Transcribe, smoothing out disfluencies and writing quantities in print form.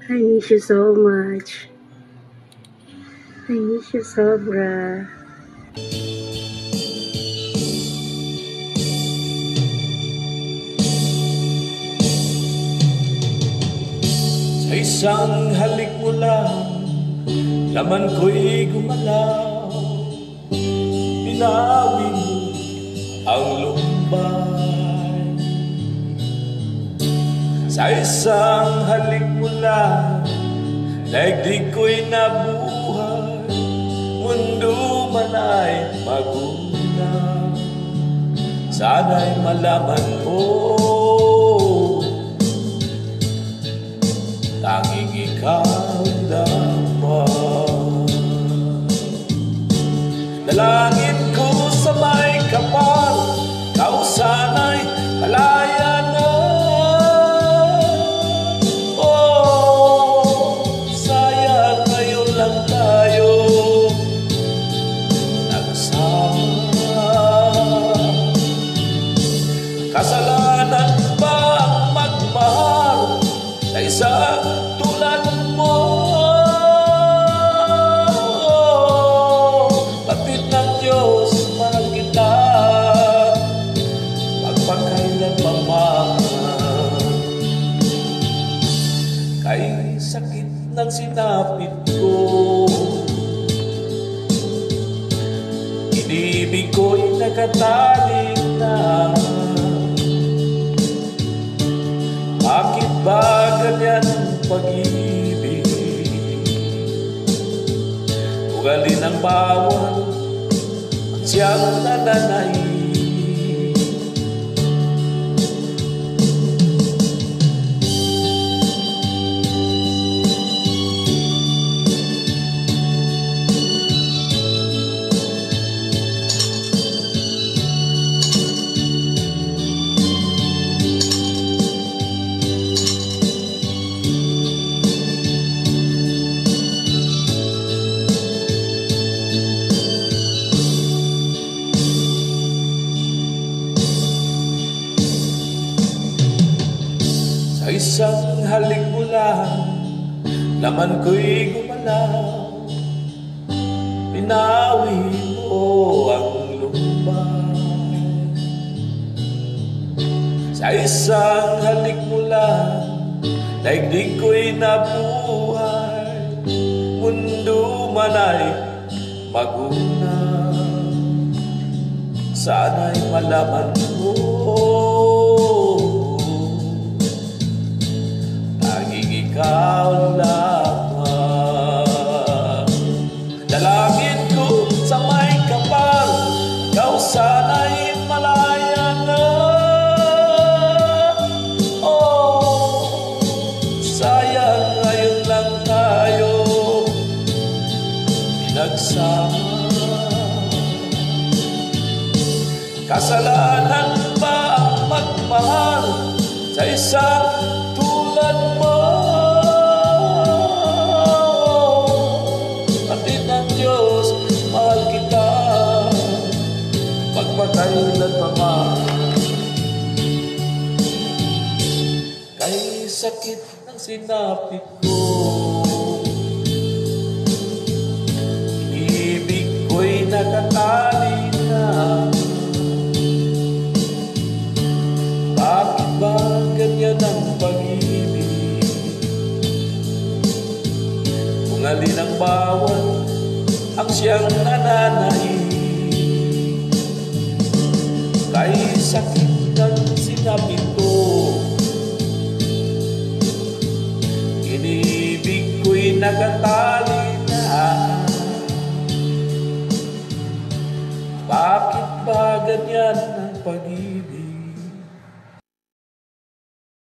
I miss you so much. I miss you sobra. Sa isang halik mo lang, laman ko'y gumalaw. Binawi mo ang lumbay. Sa isang halik mo lang, daigdig ko'y nabuhay. Mundo man ay magulang, sana'y malaman mo tanging ikaw lamang. Dalangin ko sa may kapal, ikaw sana'y malaya na. Oh, sayang ngayon lang tayo nagsama. Kasalanan ba ang magmahal sa isang tulad mo? Batid ng Diyos, mahal kita magpakailan pa man. Kay sakit ng sinapit ko, inibig ko'y nakatali na. Bakit ba ganyan ang pag-ibig? Ugali ng bawal at siyang nananaig. Sa isang halik mo lang, laman ko'y gumalaw. Binawi mo ang lumbay. Sa isang halik mo lang, daigdig ko'y nabuhay. Mundo man ay magulang, sana'y malaman mo ikaw lamang. Dalangin ko sa may kapal, ikaw sana'y malaya na. Oh, sayang ngayon lang tayo pinagsama. Kasalanan ba ang magmahal sa isang tulad mo? Mahal kita magpakailan pa man. Kay sakit ng sinapit ko, ibig ko'y nakatali na. Bakit ba ganyan ang pag-ibig? Kung alin ang bawal ang siyang nananaig. Kay sakit ng sinapit ko, inibig ko'y nagatali na. Bakit ba ganyan ang pag-ibig?